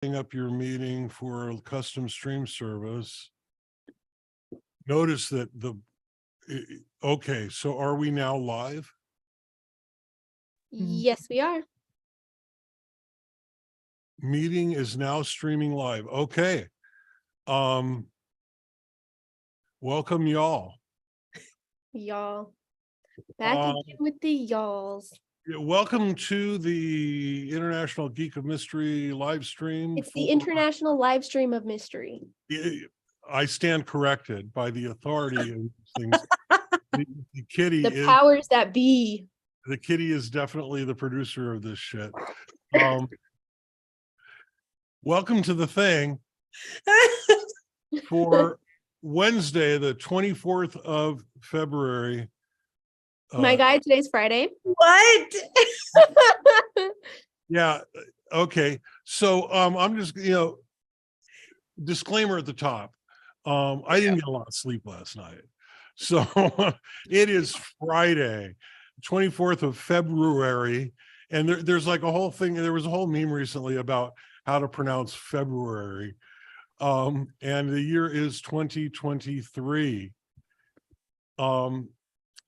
Up your meeting for a custom stream service. Notice that okay, so are we now live? Yes, we are. Meeting is now streaming live. Okay. Welcome y'all. Y'all. Back again with the y'alls. Welcome to the International Geek of Mystery live stream. It's the International Live Stream of Mystery. I stand corrected by the authority and things. The kitty The powers that be. The kitty is definitely the producer of this shit. Welcome to the thing for Wednesday, the 24th of February. My guy, today's Friday. What? Yeah. Okay. So I'm just, disclaimer at the top. I didn't get a lot of sleep last night. So it is Friday, 24th of February. And there's like a whole thing. There was a whole meme recently about how to pronounce February. And the year is 2023.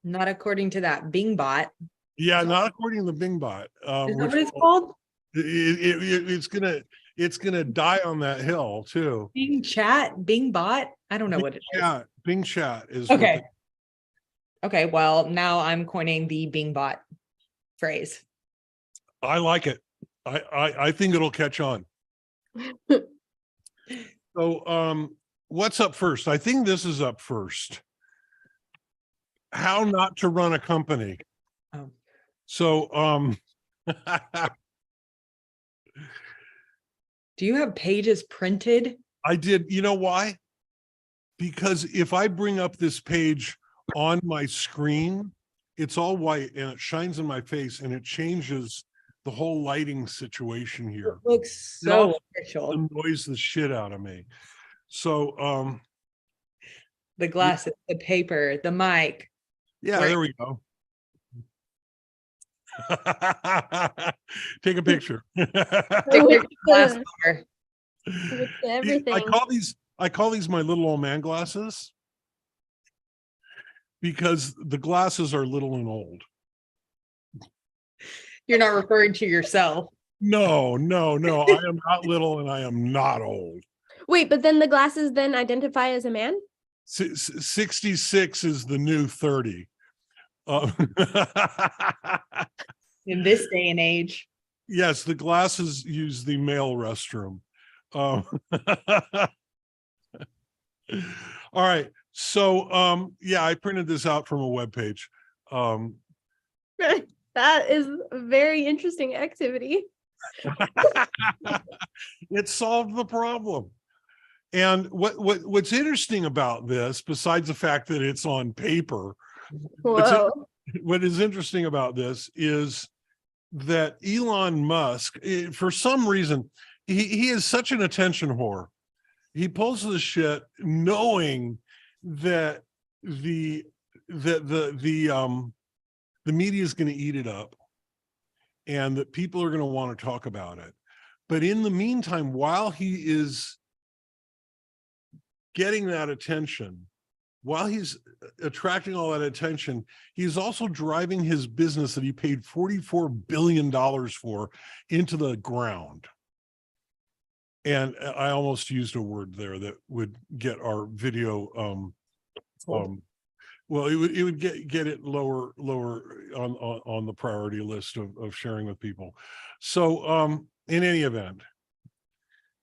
Not according to that Bing bot. Yeah, not according to the Bing bot. Is that what it's called? It's gonna die on that hill too. Bing chat, Bing bot. I don't know what it is. Bing chat is okay. Okay, well, now I'm coining the Bing bot phrase. I like it. I think it'll catch on. So what's up first? I think this is up first. How not to run a company. Oh. So do you have pages printed? I did. You know why? Because if I bring up this page on my screen, it's all white and it shines in my face and it changes the whole lighting situation here. It looks so official. It annoys the shit out of me. So the glasses, the paper, the mic. Yeah, there we go. Take a picture. With everything. I call these my little old man glasses because the glasses are little and old. You're not referring to yourself. No. I am not little and I am not old. Wait, but then the glasses then identify as a man? 66 is the new 30. In this day and age. Yes, the glasses use the male restroom. All right. So yeah, I printed this out from a webpage. That is a very interesting activity. It solved the problem. And what's interesting about this, besides the fact that it's on paper, what is interesting about this is that Elon Musk, for some reason, he is such an attention whore. He pulls this shit knowing that the media is going to eat it up and that people are going to want to talk about it. But in the meantime, while he is getting that attention, while he's attracting all that attention, he's also driving his business that he paid $44 billion for into the ground. And I almost used a word there that would get our video, well, it would get it lower on the priority list of sharing with people. So in any event,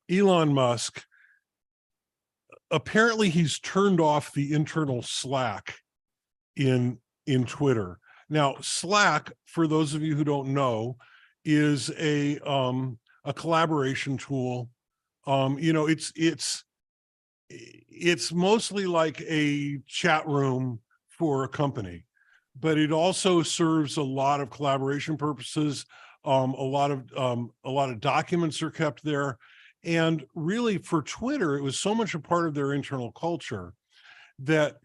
Elon Musk, apparently he's turned off the internal Slack in Twitter. Now, Slack, for those of you who don't know, is a collaboration tool. It's mostly like a chat room for a company, but it also serves a lot of collaboration purposes. A lot of documents are kept there. And really for Twitter, it was so much a part of their internal culture that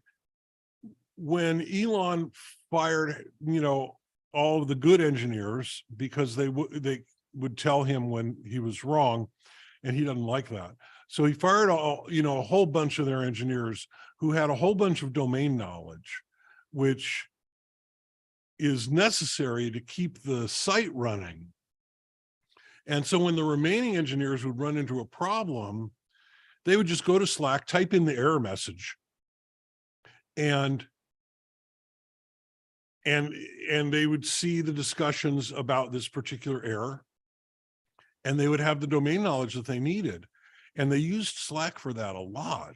when Elon fired, all of the good engineers because they would tell him when he was wrong, and he doesn't like that. So he fired a whole bunch of their engineers who had a whole bunch of domain knowledge, which is necessary to keep the site running. And so when the remaining engineers would run into a problem, they would just go to Slack, type in the error message, and they would see the discussions about this particular error, and they would have the domain knowledge that they needed. And they used Slack for that a lot.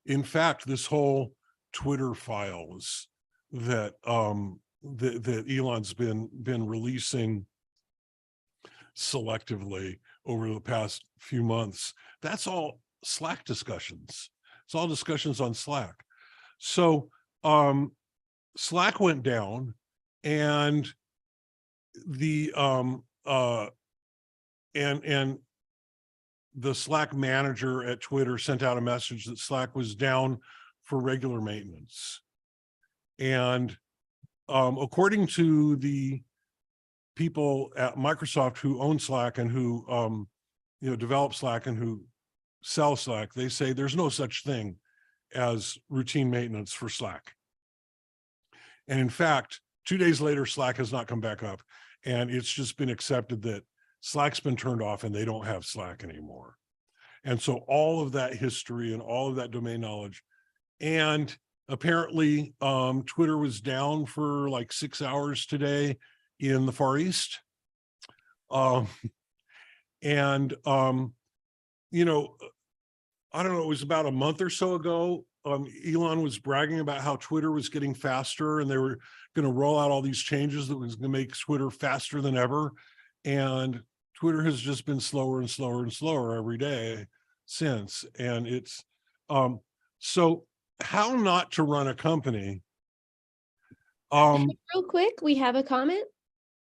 In fact, this whole Twitter files that that Elon's been releasing selectively over the past few months, that's all Slack discussions. It's all discussions on Slack. So Slack went down, and the the Slack manager at Twitter sent out a message that Slack was down for regular maintenance. And according to the people at Microsoft who own Slack and who develop Slack and who sell Slack, they say there's no such thing as routine maintenance for Slack. And in fact, 2 days later, Slack has not come back up, and it's just been accepted that Slack's been turned off and they don't have Slack anymore. And so all of that history and all of that domain knowledge, and apparently Twitter was down for like 6 hours today in the Far East. I don't know, it was about a month or so ago, Elon was bragging about how Twitter was getting faster, and they were going to roll out all these changes that was going to make Twitter faster than ever. And Twitter has just been slower and slower and slower every day since. And it's so how not to run a company. Real quick, we have a comment.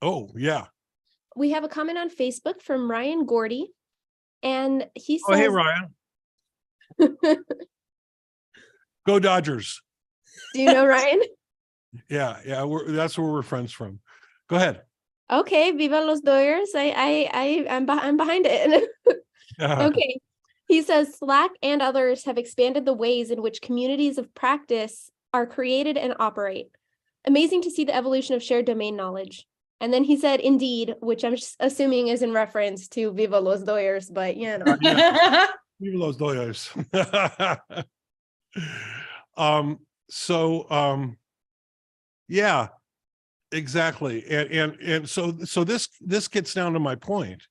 Oh, yeah. We have a comment on Facebook from Ryan Gordy, and he says, Oh, hey, Ryan. Go Dodgers. do you know Ryan? Yeah, that's where we're friends from. Go ahead. Okay, Viva los Dodgers. I'm behind it. Okay. He says Slack and others have expanded the ways in which communities of practice are created and operate. Amazing to see the evolution of shared domain knowledge. And then he said, indeed, which I'm just assuming is in reference to Viva los Dodgers, but Viva los Dodgers. Yeah, exactly. And so this gets down to my point,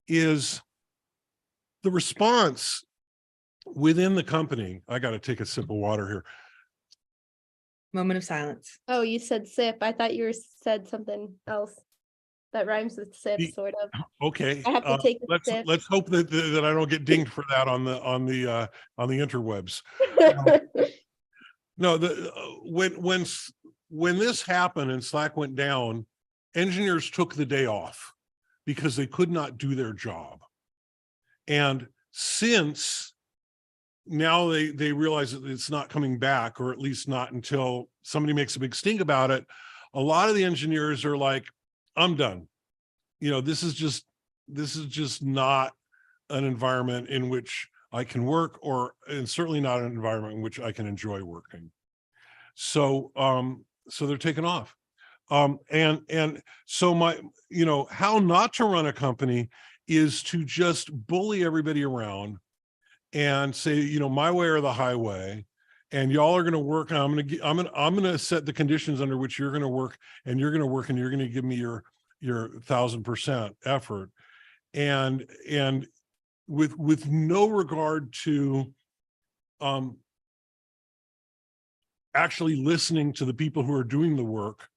is the response within the company. I got to take a sip of water here. Moment of silence. Oh, you said sip. I thought you said something else that rhymes with sip, sort of. Okay. I have to take a sip. Let's hope that I don't get dinged for that on the interwebs. No, when this happened and Slack went down, engineers took the day off because they could not do their job. And since now they realize that it's not coming back, or at least not until somebody makes a big stink about it, a lot of the engineers are like, I'm done. This is just not an environment in which I can work, and certainly not an environment in which I can enjoy working. So they're taken off. And so how not to run a company is to just bully everybody around and say, my way or the highway, and y'all are going to work. And I'm going to set the conditions under which you're going to work, and you're going to work, and you're going to give me your 1,000% effort, and with no regard to actually listening to the people who are doing the work,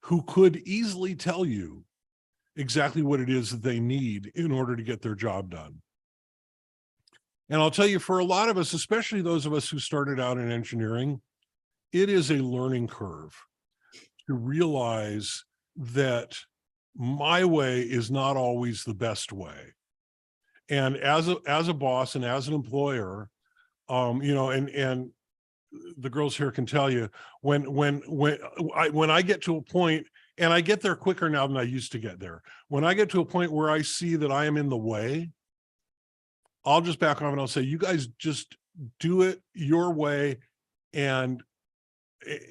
who could easily tell you exactly what it is that they need in order to get their job done. And I'll tell you, for a lot of us, especially those of us who started out in engineering, it is a learning curve to realize that my way is not always the best way. And as a boss and as an employer, and the girls here can tell you, when I get to a point, and I get there quicker now than I used to get there, when I get to a point where I see that I am in the way I'll just back off and I'll say, you guys just do it your way, and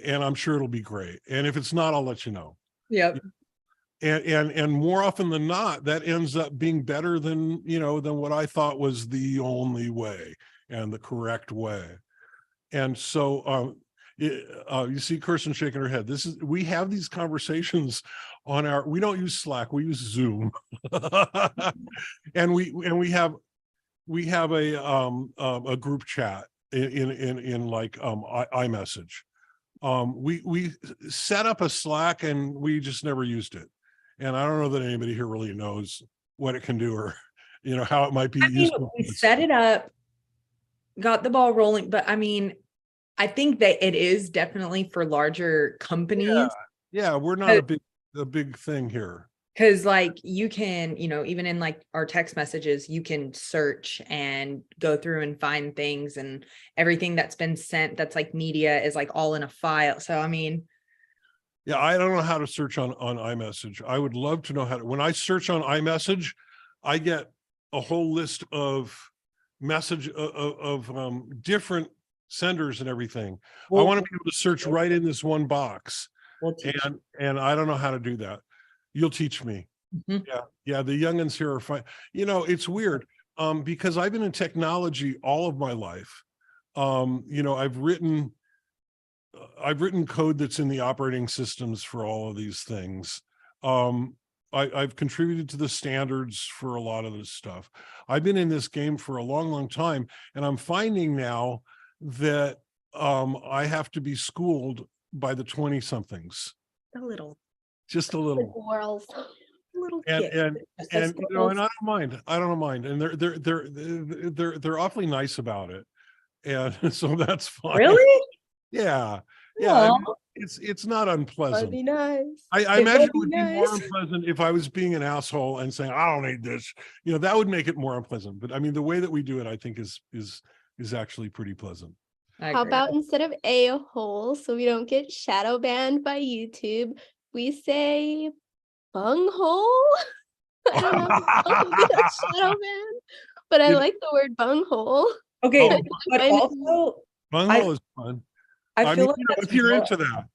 I'm sure it'll be great. And if it's not, I'll let you know. Yep. And more often than not, that ends up being better than, than what I thought was the only way and the correct way. And so you see Kirsten shaking her head. We have these conversations on we don't use Slack, we use Zoom. and we have a group chat in like iMessage. We set up a Slack and we just never used it. And I don't know that anybody here really knows what it can do, or how it might be useful. We set it up, got the ball rolling, but I mean, I think that it is definitely for larger companies. Yeah, we're not a big thing here. Because like you can, even in like our text messages, you can search and go through and find things, and everything that's been sent that's like media is like all in a file. So I mean, yeah, I don't know how to search on iMessage. I would love to know how to. When I search on iMessage, I get a whole list of message of different senders and everything. I want to be able to search right in this one box. And I don't know how to do that. You'll teach me. Mm-hmm. Yeah. The youngins here are fine. It's weird because I've been in technology all of my life. I've written code that's in the operating systems for all of these things. I've contributed to the standards for a lot of this stuff. I've been in this game for a long, long time, and I'm finding now that I have to be schooled by the 20-somethings. Just a little. Girls. Little and kid. and I don't mind, and they're awfully nice about it, and so that's fine. Really? Yeah. I mean, it's not unpleasant. That'd be nice. I imagine it would be more unpleasant if I was being an asshole and saying, I don't need this. That would make it more unpleasant. But I mean, the way that we do it, I think is actually pretty pleasant. How about instead of a-hole, so we don't get shadow banned by YouTube, we say bunghole? I don't know if we get shadow banned, but I like the word bunghole. Okay, but also bunghole is fun. I feel like if you're into that,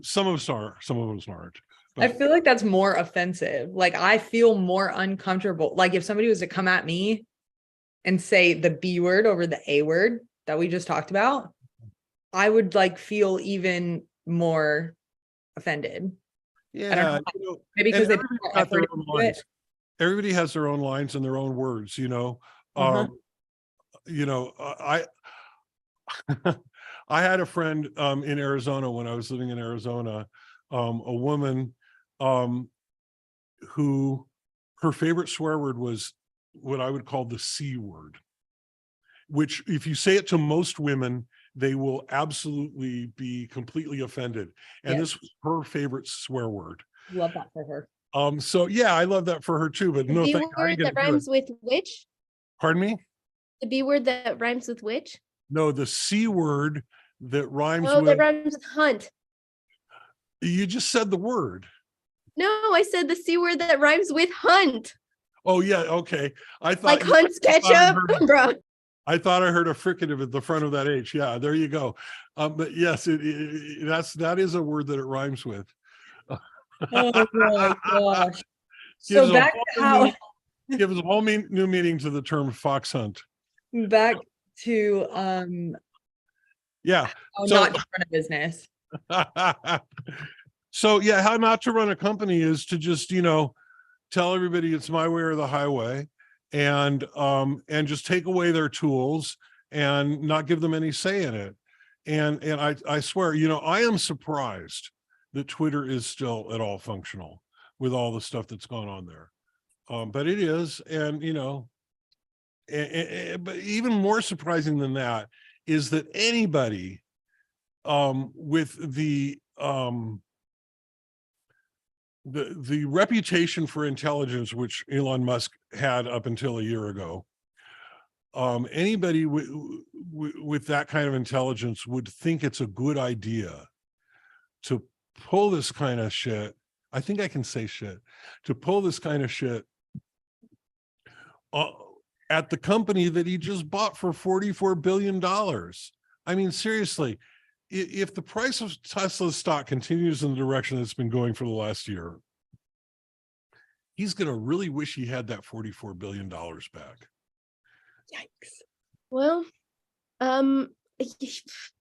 some of us are, some of us aren't. But I feel like that's more offensive. Like I feel more uncomfortable. Like if somebody was to come at me and say the B word over the A word that we just talked about, I would like feel even more offended. Yeah, maybe because they put more effort into it. Everybody has their own lines and their own words, I had a friend in Arizona when I was living in Arizona, a woman who her favorite swear word was what I would call the C word, which if you say it to most women, they will absolutely be completely offended. And this was her favorite swear word. Love that for her. So yeah, I love that for her too, but no, the B word that rhymes with which? Pardon me? The B word that rhymes with which? No, the C word that rhymes with... that rhymes with hunt. You just said the word. No, I said the C word that rhymes with hunt. Oh yeah, okay. I thought like Hunt's ketchup, bro. I thought I heard a fricative at the front of that H. Yeah, there you go. But yes, that is a word that it rhymes with. Oh my gosh. So back to how gives a whole new meaning to the term fox hunt. Back to yeah. Not to run a business. So yeah, how not to run a company is to just, tell everybody it's my way or the highway, and just take away their tools and not give them any say in it. And I swear, I am surprised that Twitter is still at all functional with all the stuff that's gone on there. But it is, and but even more surprising than that is that anybody with the reputation for intelligence, which Elon Musk had up until a year ago, anybody with that kind of intelligence would think it's a good idea to pull this kind of shit. I think I can say shit. To pull this kind of shit at the company that he just bought for $44 billion. I mean, seriously, if the price of Tesla stock continues in the direction it's been going for the last year, he's going to really wish he had that $44 billion back. Yikes. Well,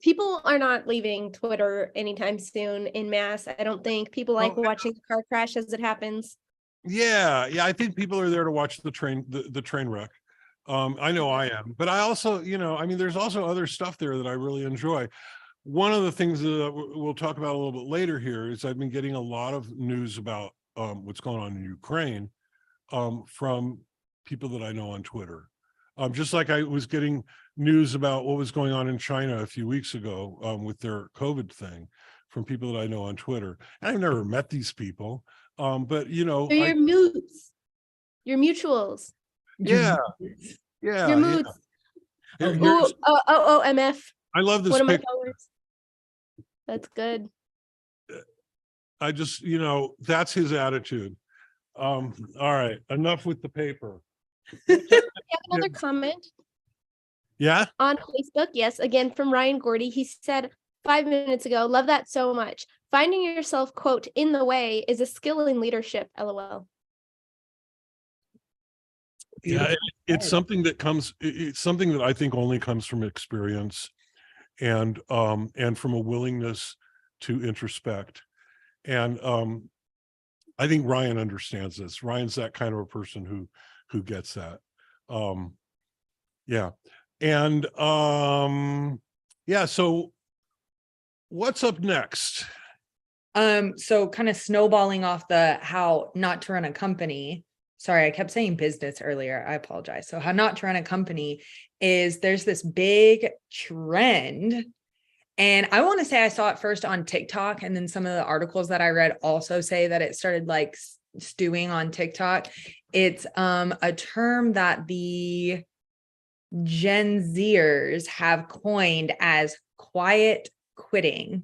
people are not leaving Twitter anytime soon in mass. I don't think people like watching the car crash as it happens. Yeah, I think people are there to watch the train wreck. I know I am, but I also, I mean, there's also other stuff there that I really enjoy. One of the things that we'll talk about a little bit later here is I've been getting a lot of news about what's going on in Ukraine from people that I know on Twitter. Just like I was getting news about what was going on in China a few weeks ago with their COVID thing from people that I know on Twitter. And I've never met these people, but they're your mutes, your mutuals. Yeah. Your moods. MF. I love this. One of my colors. That's good. I just, that's his attitude. All right, enough with the paper. We have another comment. Yeah. On Facebook, yes, again from Ryan Gordy. He said 5 minutes ago, love that so much. Finding yourself, quote, in the way is a skill in leadership, LOL. Yeah, it's something that I think only comes from experience and from a willingness to introspect. And I think Ryan understands this. Ryan's that kind of a person who gets that. Yeah. And so what's up next? So kind of snowballing off the how not to run a company. Sorry, I kept saying business earlier. I apologize. So how not to run a company is there's this big trend. And I want to say I saw it first on TikTok. And then some of the articles that I read also say that it started like stewing on TikTok. It's a term that the Gen Zers have coined as quiet quitting.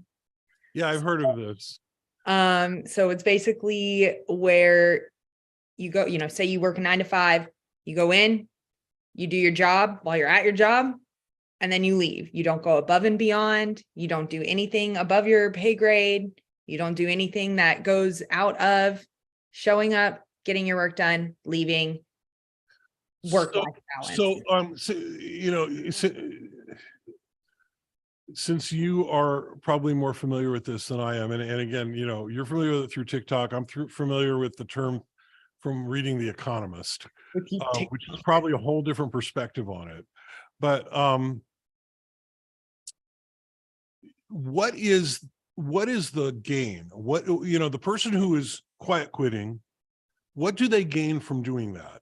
Yeah, I've heard of this. So it's basically where you go, say you work a 9 to 5, you go in, you do your job while you're at your job, and then you leave. You don't go above and beyond. You don't do anything above your pay grade. You don't do anything that goes out of showing up, getting your work done, leaving, work-life balance. Since you are probably more familiar with this than I am, and again, you're familiar with it through TikTok. I'm familiar with the term from reading The Economist, which is probably a whole different perspective on it. But what is the gain? What, the person who is quiet quitting, what do they gain from doing that?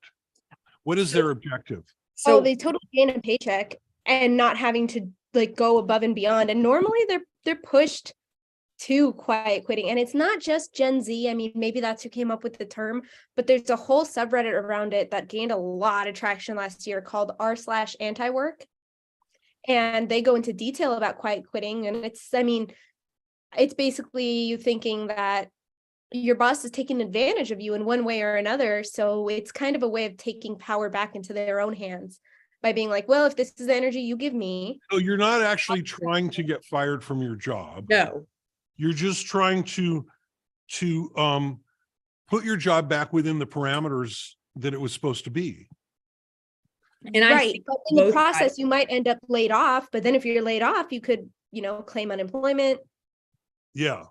What is their objective? So they totally gain a paycheck and not having to like go above and beyond. And normally they're pushed to quiet quitting. And it's not just Gen Z. I mean, maybe that's who came up with the term, but there's a whole subreddit around it that gained a lot of traction last year called r/anti-work. And they go into detail about quiet quitting. And it's basically you thinking that your boss is taking advantage of you in one way or another. So it's kind of a way of taking power back into their own hands by being like, well, if this is the energy you give me. So you're not actually trying to get fired from your job. No. You're just trying to put your job back within the parameters that it was supposed to be. And right. But in the process, you might end up laid off. But then if you're laid off, you could, claim unemployment. Yeah.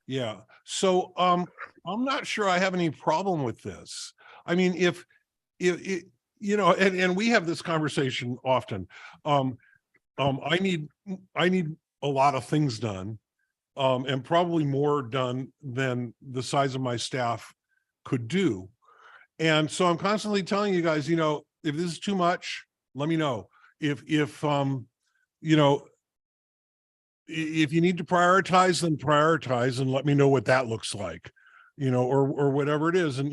Yeah. So I'm not sure I have any problem with this. I mean, if and we have this conversation often. I need a lot of things done, and probably more done than the size of my staff could do. And so I'm constantly telling you guys, if this is too much, let me know. If you need to prioritize, then prioritize and let me know what that looks like, or whatever it is. And,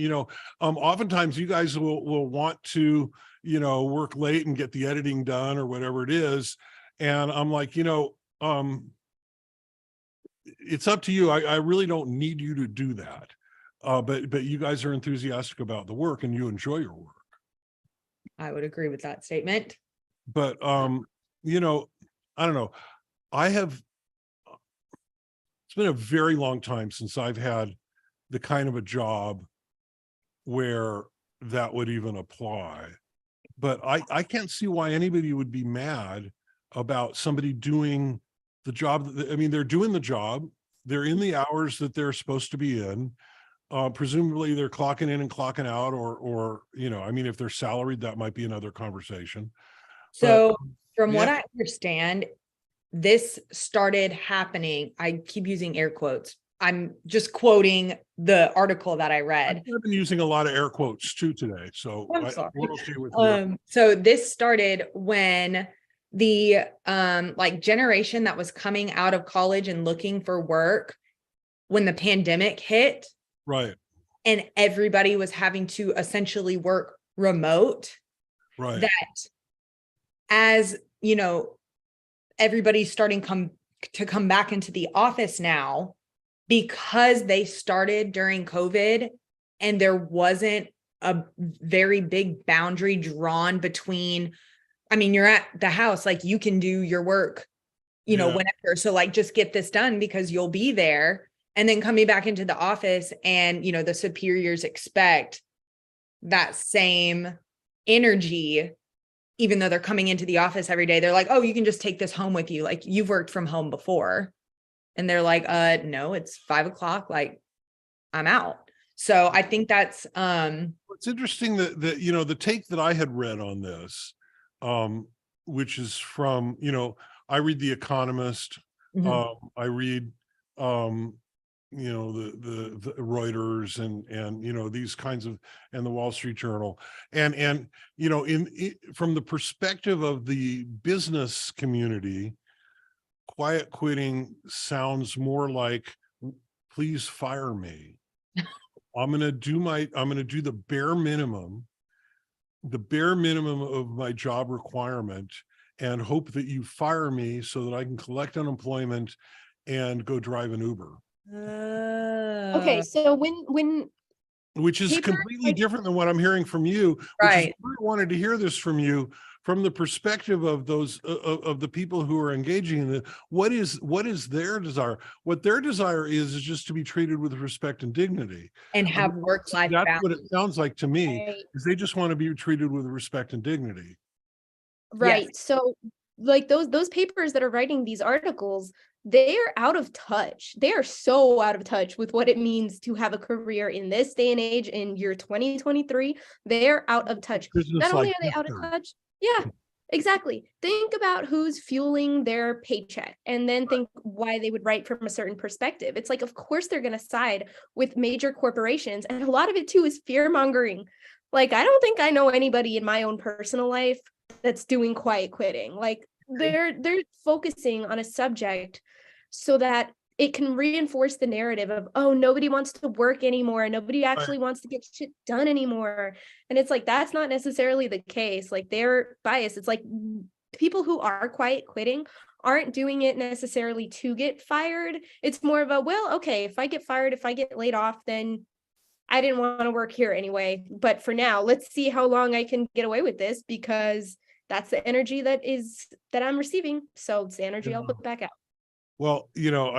oftentimes you guys will want to, work late and get the editing done or whatever it is. And I'm like, it's up to you. I really don't need you to do that. But you guys are enthusiastic about the work and you enjoy your work. I would agree with that statement. But, you know, I don't know. It's been a very long time since I've had the kind of a job where that would even apply. But I can't see why anybody would be mad about somebody doing the job. I mean, they're doing the job. They're in the hours that they're supposed to be in. Presumably they're clocking in and clocking out, or, you know, I mean, if they're salaried, that might be another conversation. So from yeah. what I understand, this started happening. I keep using air quotes. I'm just quoting the article that I read. I've been using a lot of air quotes too today, so I'm sorry. we're okay with you. So this started when the like generation that was coming out of college and looking for work when the pandemic hit, Right. and everybody was having to essentially work remote. Right. That as you know, everybody's starting to come back into the office now because they started during COVID and there wasn't a very big boundary drawn between, I mean, you're at the house, like you can do your work, you know, whenever. So like, just get this done because you'll be there. And then coming back into the office and, you know, the superiors expect that same energy, even though they're coming into the office every day. They're like, oh, you can just take this home with you. Like you've worked from home before. And they're like, no, it's 5 o'clock. Like I'm out. So I think that's, it's interesting that, you know, the take that I had read on this, which is from, you know, I read The Economist. I read, you know, the Reuters and, you know, these kinds of, and the Wall Street Journal. And, you know, from the perspective of the business community, quiet quitting sounds more like, please fire me. I'm going to do the bare minimum of my job requirement and hope that you fire me so that I can collect unemployment and go drive an Uber. Okay, so when which is completely different than what I'm hearing from you. Right. Which is, I wanted to hear this from you from the perspective of those of the people who are engaging in it. What is their desire? What their desire is just to be treated with respect and dignity and have work-life balance. That's what it sounds like to me. Right. Is they just want to be treated with respect and dignity. Right. Yes. So like those papers that are writing these articles, they are out of touch. They are so out of touch with what it means to have a career in this day and age in year 2023. They're out of touch. Not only are they out of touch, yeah, exactly. Think about who's fueling their paycheck and then think why they would write from a certain perspective. It's like, of course, they're going to side with major corporations. And a lot of it too is fear mongering. Like, I don't think I know anybody in my own personal life that's doing quiet quitting. Like they're focusing on a subject so that it can reinforce the narrative of, oh, nobody wants to work anymore. Nobody actually wants to get shit done anymore. And it's like, that's not necessarily the case. Like they're biased. It's like people who are quiet quitting aren't doing it necessarily to get fired. It's more of a, well, okay, if I get fired, if I get laid off, then I didn't want to work here anyway. But for now, let's see how long I can get away with this, because that's the energy that I'm receiving. So it's the energy I'll put back out. Well, you know,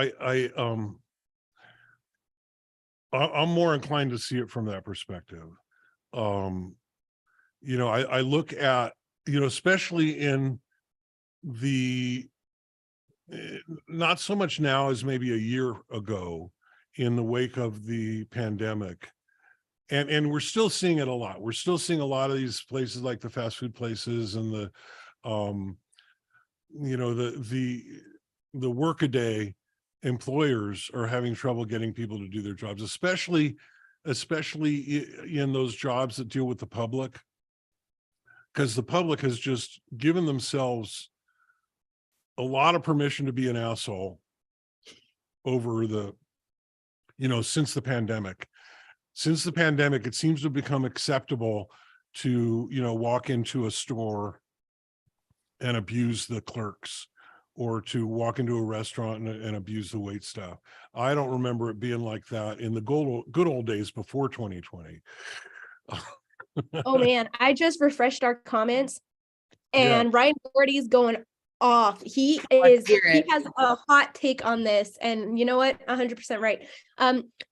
I'm more inclined to see it from that perspective. You know, I look at, you know, especially in the, not so much now as maybe a year ago in the wake of the pandemic. And we're still seeing it a lot. We're still seeing a lot of these places like the fast food places and the, you know, the workaday employers are having trouble getting people to do their jobs, especially in those jobs that deal with the public, because the public has just given themselves a lot of permission to be an asshole over the, you know, since the pandemic. Since the pandemic, it seems to have become acceptable to, you know, walk into a store and abuse the clerks, or to walk into a restaurant and abuse the wait staff. I don't remember it being like that in the good old days before 2020. Oh man, I just refreshed our comments Yeah. and Ryan Gordy's going off. He has a hot take on this, and you know what? 100% right.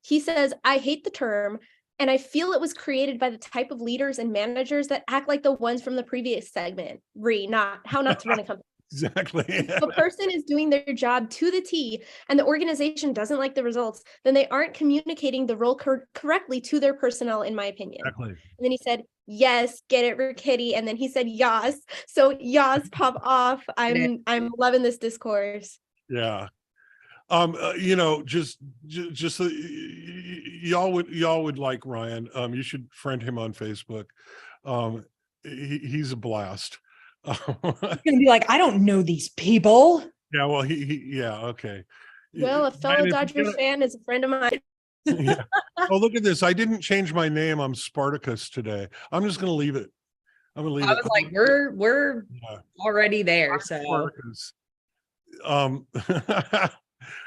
He says, I hate the term, and I feel it was created by the type of leaders and managers that act like the ones from the previous segment. How not to run a company. Exactly. If a person is doing their job to the T and the organization doesn't like the results, then they aren't communicating the role correctly to their personnel, in my opinion. Exactly. And then he said, yes, get it, Rickety. And then he said, yas. So yas pop off. I'm loving this discourse. Yeah. You know, just so y'all would like Ryan. You should friend him on Facebook. He's a blast. He's gonna be like, I don't know these people. Yeah, well, yeah, okay. Well, a fellow Dodgers fan is a friend of mine. Yeah. Oh, look at this. I didn't change my name. I'm Spartacus today. I'm just gonna leave it. I'm gonna leave it. I was like, we're already there. So Spartacus.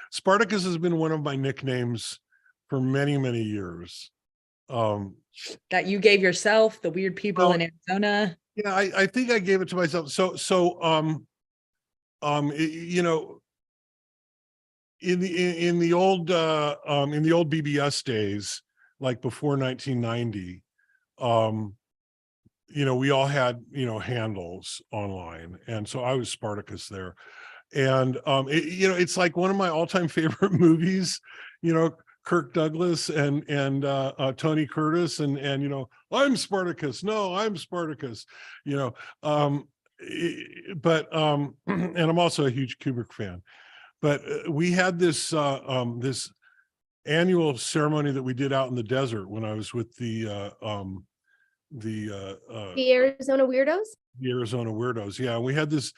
Spartacus has been one of my nicknames for many, many years. That you gave yourself, the weird people in Arizona. Yeah, I think I gave it to myself. You know, in the old BBS days, like before 1990, you know, we all had, you know, handles online, and so I was Spartacus there. And you know, it's like one of my all-time favorite movies, you know, Kirk Douglas and Tony Curtis and you know, I'm Spartacus. No, I'm Spartacus. You know, and I'm also a huge Kubrick fan. But we had this this annual ceremony that we did out in the desert when I was with the Arizona Weirdos. The Arizona Weirdos. Yeah, we had this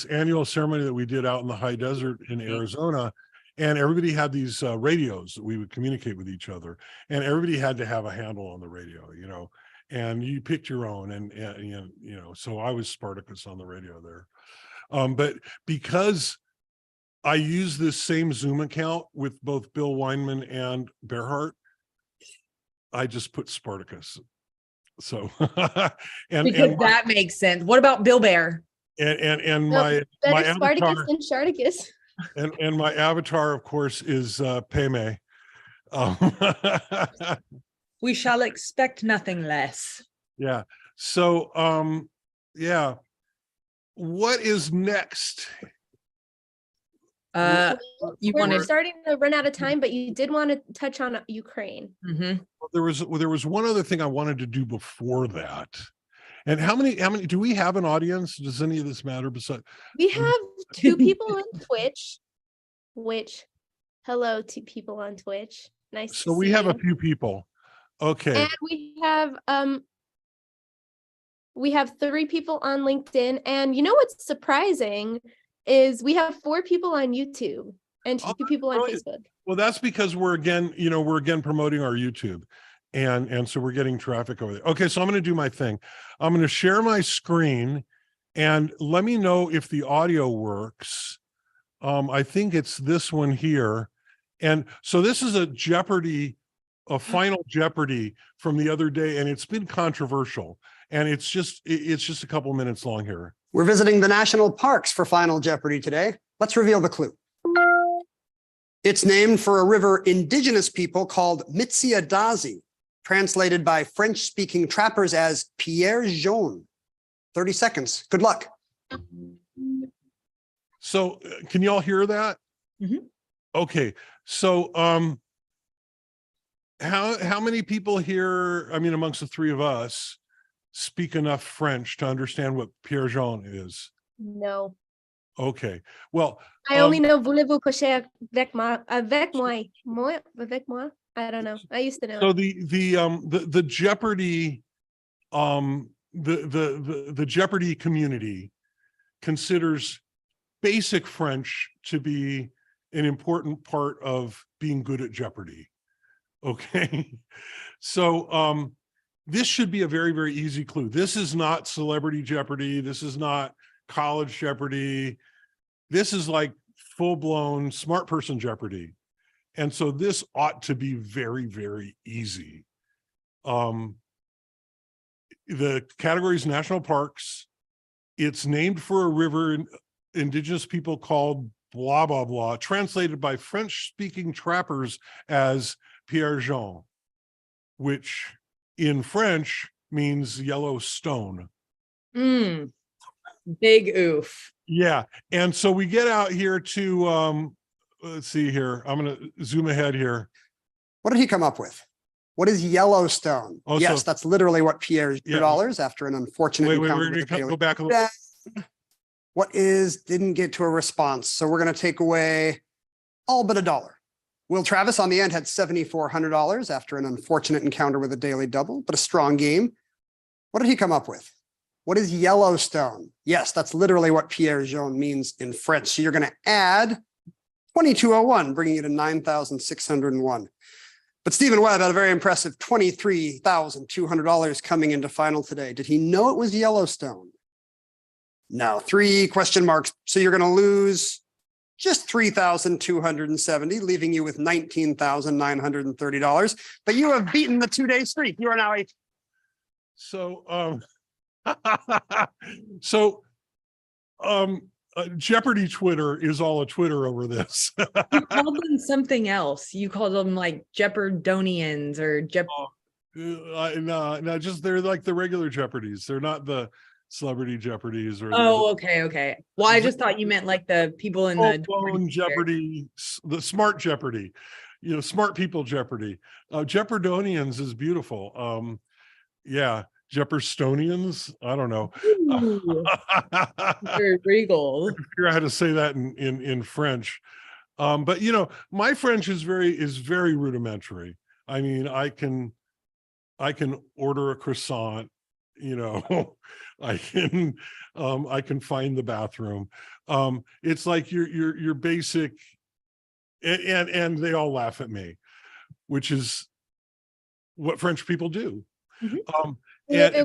annual ceremony that we did out in the high desert in Arizona, and everybody had these radios that we would communicate with each other, and everybody had to have a handle on the radio, you know, and you picked your own, and you know, so I was Spartacus on the radio there. But because I use this same Zoom account with both Bill Weinman and Bearheart, I just put Spartacus. So and that makes sense. What about Bill Bear? And my Spartacus avatar, and Sharticus. and my avatar, of course, is Peme. We shall expect nothing less. Yeah. So yeah. What is next? We're starting to run out of time, but you did want to touch on Ukraine. Mm-hmm. There was one other thing I wanted to do before that. And how many do we have an audience? Does any of this matter? Besides, we have 2 people on Twitch, which hello to people on Twitch. Nice. So we have a few people. Okay. And we have 3 people on LinkedIn. And you know what's surprising is we have 4 people on YouTube and 2 people on Facebook. Well, that's because we're again promoting our YouTube. And so we're getting traffic over there. Okay, so I'm going to do my thing. I'm going to share my screen and let me know if the audio works. I think it's this one here. And so this is a final Jeopardy from the other day, and it's been controversial. And it's just a couple minutes long here. We're visiting the national parks for Final Jeopardy today. Let's reveal the clue. It's named for a river indigenous people called Mitsiadazi, translated by French-speaking trappers as Pierre Jaune. 30 seconds. Good luck. So can y'all hear that? Mm-hmm. Okay. So how many people here, I mean, amongst the 3 of us, speak enough French to understand what Pierre Jaune is? No. Okay. Well, I only know voulez-vous coucher avec moi? Avec moi? I don't know. I used to know. So the Jeopardy the Jeopardy community considers basic French to be an important part of being good at Jeopardy. Okay. So this should be a very, very easy clue. This is not Celebrity Jeopardy. This is not College Jeopardy. This is like full-blown smart person Jeopardy. And so this ought to be very, very easy. The category is national parks. It's named for a river indigenous people called blah, blah, blah, translated by French-speaking trappers as Pierre Jean, which in French means yellow stone. Big oof. Yeah. And so we get out here to, let's see here. I'm going to zoom ahead here. What did he come up with? What is Yellowstone? Oh, yes, so- that's literally what Pierre Yeah. $2 after an unfortunate Wait, we're encounter going with to a daily. go back a little. What is, didn't get to a response. So we're going to take away all but $1. Will Travis on the end had $7,400 after an unfortunate encounter with a daily double, but a strong game. What did he come up with? What is Yellowstone? Yes, that's literally what Pierre Jean means in French. So you're going to add 2201, bringing you to 9,601. But Stephen Webb had a very impressive $23,200 coming into final today. Did he know it was Yellowstone? No, 3 question marks. So you're going to lose just $3,270, leaving you with $19,930. But you have beaten the 2-day streak. You are now a. So, Jeopardy Twitter is all a Twitter over this. You called them something else. You called them like Jeopardonians or No, just they're like the regular Jeopardies. They're not the celebrity Jeopardies or. Oh, okay. Well, I just thought you meant like the people in the Jeopardy, the smart Jeopardy, smart people Jeopardy. Jeopardonians is beautiful. Yeah, Jeopardonians. I don't know. Very regal. I figure out how to say that in French. But my French is very rudimentary. I mean, I can order a croissant, I can find the bathroom. It's like your basic, and they all laugh at me, which is what French people do. Mm-hmm. That's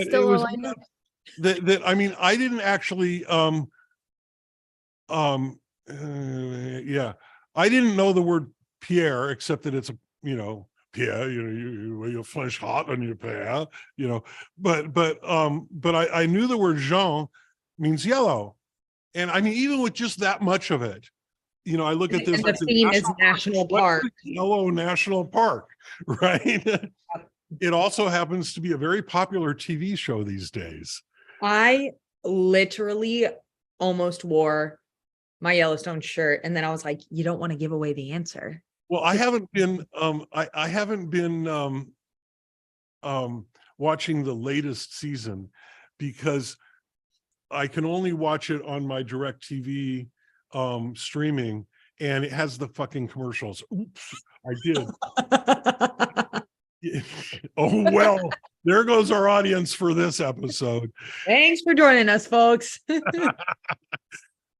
still a line. That I mean, I didn't actually I didn't know the word Pierre, except that it's a Pierre, you French hot on your Pierre, but I knew the word Jean means yellow. And I mean, even with just that much of it, I look at this. And the theme is national park. Yellow National Park, right? It also happens to be a very popular TV show these days. I literally almost wore my Yellowstone shirt, and then I was like, you don't want to give away the answer. Well, I haven't been I haven't been watching the latest season because I can only watch it on my DirecTV streaming, and it has the fucking commercials. Oops, I did. Oh, well, there goes our audience for this episode. Thanks for joining us, folks.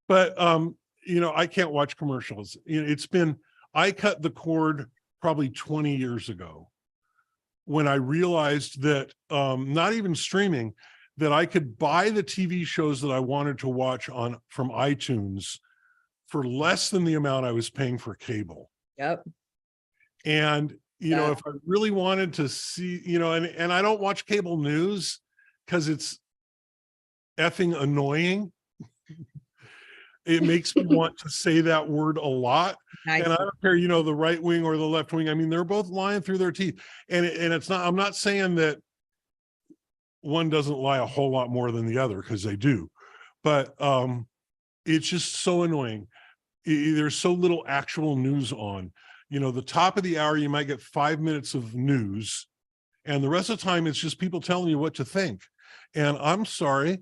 But I can't watch commercials. I cut the cord probably 20 years ago when I realized that not even streaming, that I could buy the TV shows that I wanted to watch from iTunes for less than the amount I was paying for cable. Yep. And Yeah. if I really wanted to see, and I don't watch cable news because it's effing annoying. It makes me want to say that word a lot. Nice. And I don't care, the right wing or the left wing. I mean, they're both lying through their teeth. And it's not, I'm not saying that one doesn't lie a whole lot more than the other, because they do. But it's just so annoying. There's so little actual news on. The top of the hour, you might get 5 minutes of news, and the rest of the time, it's just people telling you what to think. And I'm sorry,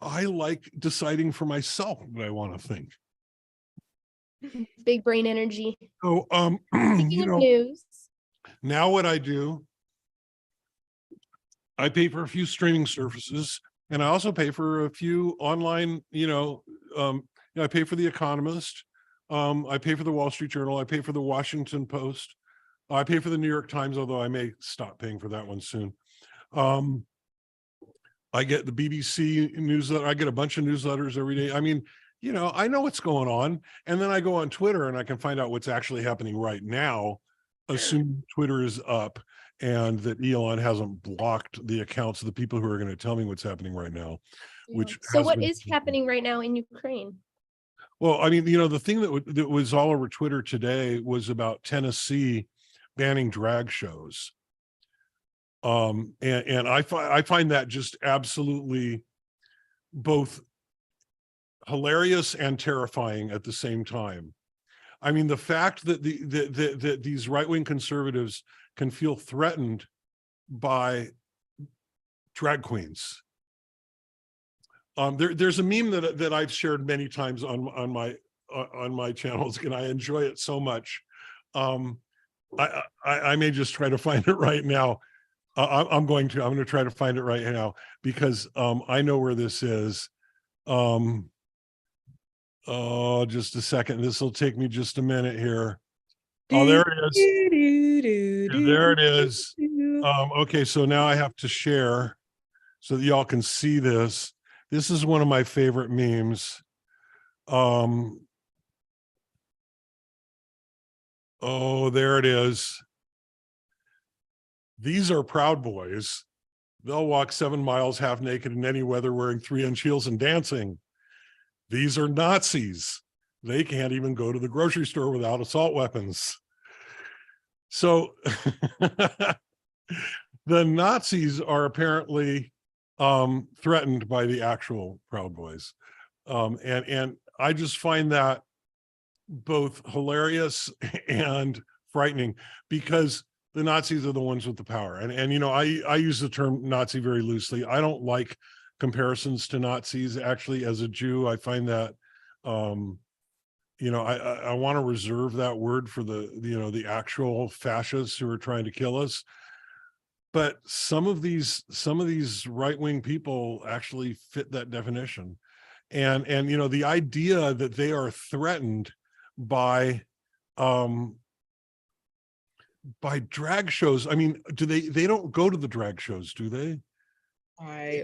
I like deciding for myself what I want to think. Big brain energy. So, Speaking of news. Now what I do, I pay for a few streaming services, and I also pay for a few online, I pay for The Economist. I pay for the Wall Street Journal. I pay for the Washington Post. I pay for the New York Times, although I may stop paying for that one soon. I get the BBC newsletter. I get a bunch of newsletters every day. I mean, I know what's going on. And then I go on Twitter and I can find out what's actually happening right now assume Twitter is up and that Elon hasn't blocked the accounts of the people who are going to tell me what's happening right now, which So has what been- is happening right now in Ukraine? Well, I mean, the thing that was all over Twitter today was about Tennessee banning drag shows. And I find that just absolutely both hilarious and terrifying at the same time. I mean, the fact that that these right-wing conservatives can feel threatened by drag queens. There's a meme that I've shared many times on my channels, and I enjoy it so much. I may just try to find it right now. I'm going to try to find it right now because I know where this is. Oh, just a second. This will take me just a minute here. Oh, there it is. There it is. Okay, so now I have to share so that y'all can see this. This is one of my favorite memes. Oh, there it is. These are Proud Boys. They'll walk 7 miles half naked in any weather wearing 3-inch heels and dancing. These are Nazis. They can't even go to the grocery store without assault weapons. So the Nazis are apparently threatened by the actual Proud Boys. And I just find that both hilarious and frightening because the Nazis are the ones with the power. And I use the term Nazi very loosely. I don't like comparisons to Nazis. Actually, as a Jew, I find that I want to reserve that word for the actual fascists who are trying to kill us. But some of these right-wing people actually fit that definition. And the idea that they are threatened by drag shows. I mean, they don't go to the drag shows, do they? I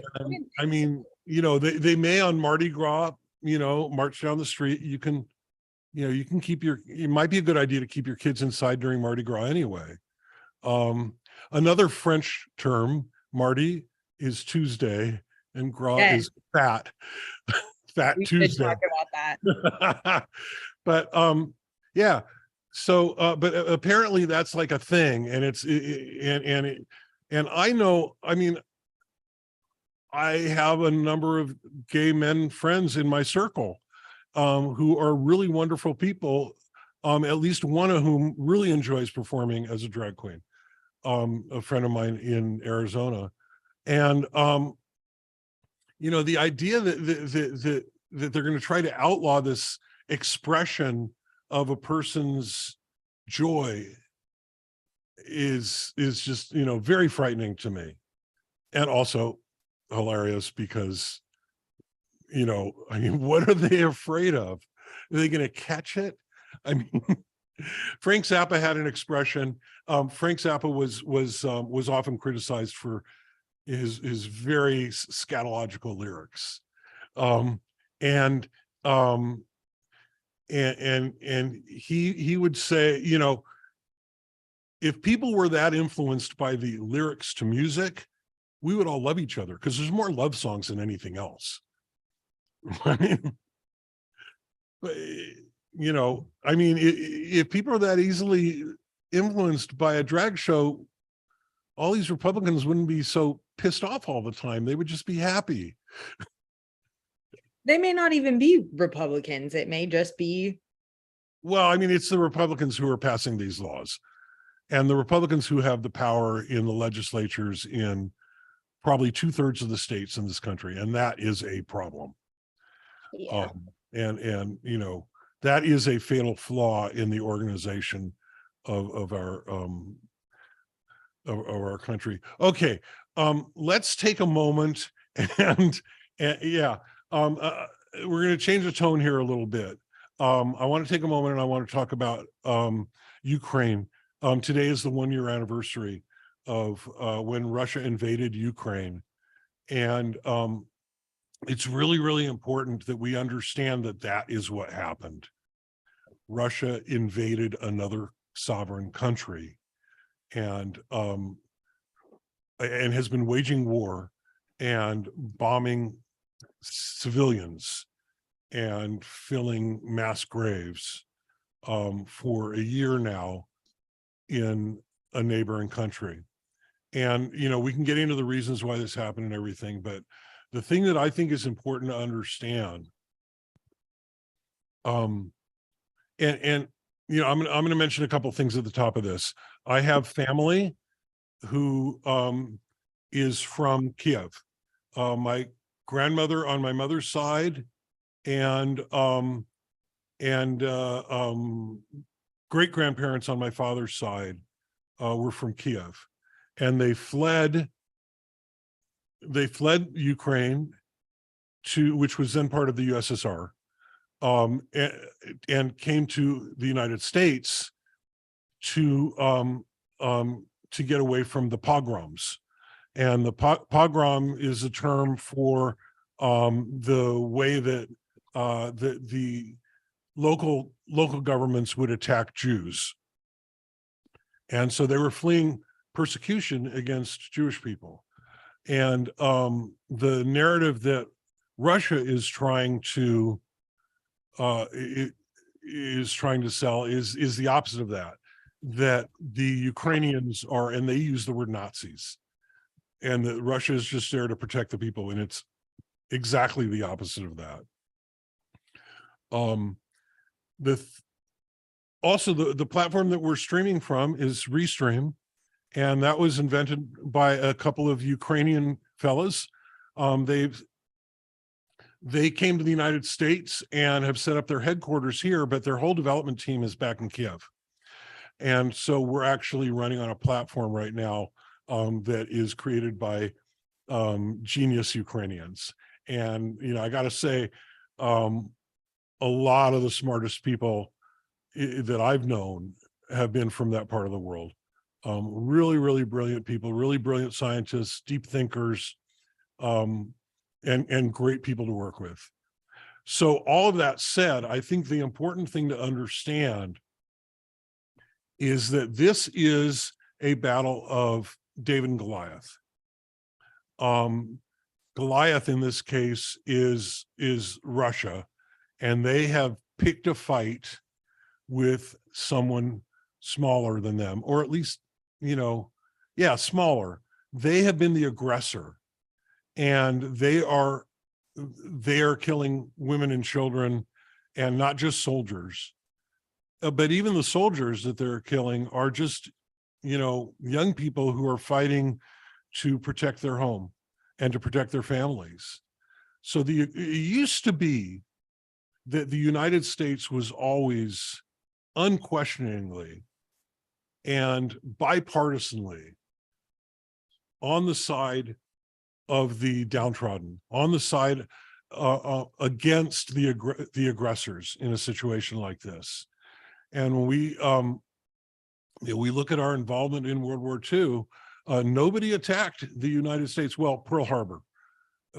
mean, they may on Mardi Gras, march down the street. You can keep it might be a good idea to keep your kids inside during Mardi Gras anyway. Another French term, Mardi is Tuesday and Gras is fat. Fat we Tuesday. Talk about that. But yeah. So but apparently that's like a thing, and and I know, I mean, I have a number of gay men friends in my circle who are really wonderful people, at least one of whom really enjoys performing as a drag queen, a friend of mine in Arizona. And the idea that they're going to try to outlaw this expression of a person's joy is just very frightening to me, and also hilarious because I mean, what are they afraid of? Are they going to catch it? I mean, Frank Zappa had an expression. Frank Zappa was often criticized for his very scatological lyrics, and he would say, if people were that influenced by the lyrics to music, we would all love each other because there's more love songs than anything else. I mean, if people are that easily influenced by a drag show, all these Republicans wouldn't be so pissed off all the time. They would just be happy. They may not even be Republicans. It may just be. Well, I mean, it's the Republicans who are passing these laws, and the Republicans who have the power in the legislatures in probably 2/3 of the states in this country. And that is a problem. Yeah. And that is a fatal flaw in the organization of our country. Okay, let's take a moment and yeah, we're going to change the tone here a little bit. I want to take a moment and I want to talk about Ukraine. Today is the 1-year anniversary of when Russia invaded Ukraine, and it's really, really important that we understand that that is what happened. Russia invaded another sovereign country, and has been waging war and bombing civilians and filling mass graves for a year now in a neighboring country. And, you know, we can get into the reasons why this happened and everything, but the thing that I think is important to understand, and you know, I'm going to mention a couple things at the top of this. I have family who is from Kiev. My grandmother on my mother's side and great grandparents on my father's side were from Kiev, and they fled Ukraine, which was then part of the USSR, and came to the United States to get away from the pogroms. And the pogrom is a term for the way that the local governments would attack Jews. And so they were fleeing persecution against Jewish people. And the narrative that Russia is trying to sell is the opposite of that, that the Ukrainians are, and they use the word Nazis, and that Russia is just there to protect the people, and it's exactly the opposite of that. Also, the platform that we're streaming from is Restream, and that was invented by a couple of Ukrainian fellas. They came to the United States and have set up their headquarters here, but their whole development team is back in Kiev. And so we're actually running on a platform right now that is created by genius Ukrainians. And, you know, I got to say, a lot of the smartest people that I've known have been from that part of the world. Really, really brilliant people, really brilliant scientists, deep thinkers, and great people to work with. So all of that said, I think the important thing to understand is that this is a battle of David and Goliath. Goliath in this case is Russia, and they have picked a fight with someone smaller than them, or at least, you know, yeah, smaller. They have been the aggressor, and they are killing women and children, and not just soldiers, but even the soldiers that they're killing are just, you know, young people who are fighting to protect their home and to protect their families. So it used to be that the United States was always unquestioningly and bipartisanly on the side of the downtrodden, on the side against the aggressors in a situation like this. And when we look at our involvement in World War II, nobody attacked the United States. Well, Pearl Harbor,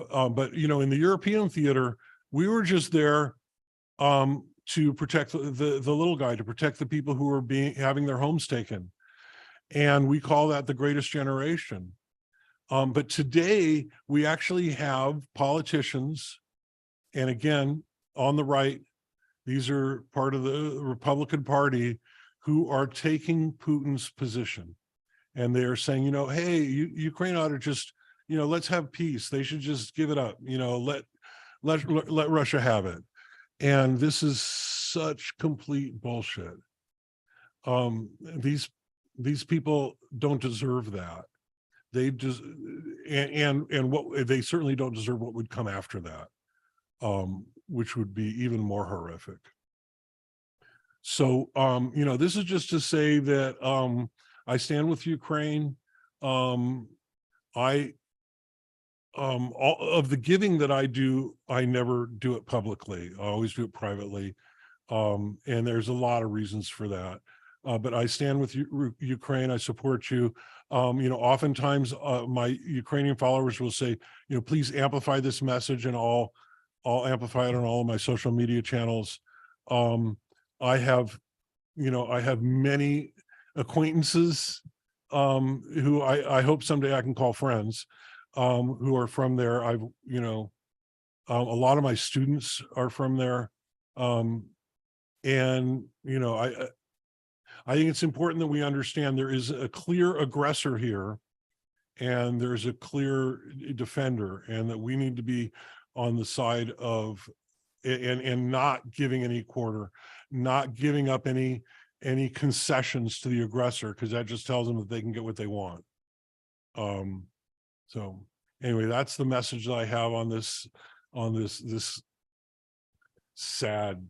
but you know, in the European theater, we were just there to protect the little guy, to protect the people who were having their homes taken, and we call that the greatest generation. But today we actually have politicians, and again, on the right, these are part of the Republican Party, who are taking Putin's position. And they are saying, you know, hey, Ukraine ought to just, you know, let's have peace. They should just give it up, you know, let Russia have it. And this is such complete bullshit. These people don't deserve that. They just, and what they certainly don't deserve what would come after that, which would be even more horrific. So, you know, this is just to say that I stand with Ukraine. All of the giving that I do, I never do it publicly. I always do it privately. And there's a lot of reasons for that. But I stand with Ukraine. I support you. You know, oftentimes my Ukrainian followers will say, you know, please amplify this message, and I'll amplify it on all of my social media channels. I have I have many acquaintances who I hope someday I can call friends, who are from there. I've, a lot of my students are from there. And, I think it's important that we understand there is a clear aggressor here and there's a clear defender, and that we need to be on the side of, and not giving any quarter, not giving up any concessions to the aggressor, because that just tells them that they can get what they want. So anyway, that's the message that I have on this sad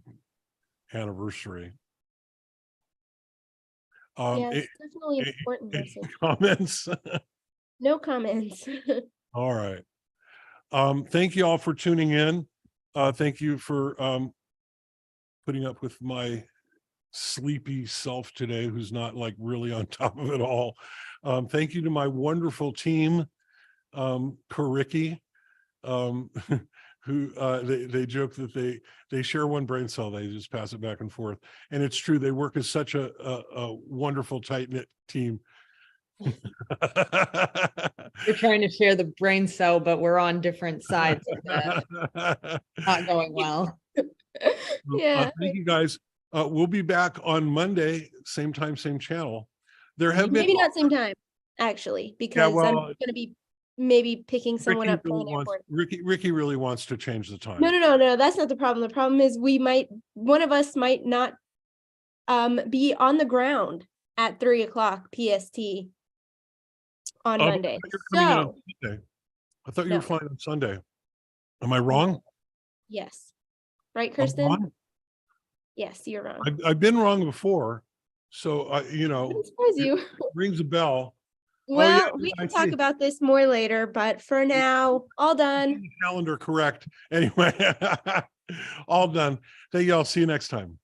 anniversary. Yes, definitely important message. Comments? No comments. All right. Thank you all for tuning in. Thank you for putting up with my sleepy self today, who's not like really on top of it all. Thank you to my wonderful team, Kariki, who they joke that they share one brain cell, they just pass it back and forth. And it's true, they work as such a wonderful, tight-knit team. We're trying to share the brain cell, but we're on different sides of that. Not going well. Yeah. Thank you guys. We'll be back on Monday, same time, same channel. There have been Maybe not same time, actually, because I'm going to be maybe picking someone up from an airport. Ricky really wants to change the time. No, that's not the problem. The problem is one of us might not be on the ground at 3:00 PST on Monday. So I thought you were flying on Sunday. Am I wrong? Yes. Right, Kirsten? Wrong? Yes, you're wrong. I've been wrong before. So surprise you. Rings a bell. Well, we can talk about this more later, but for now, all done. Calendar correct. Anyway, all done. Thank you all. See you next time.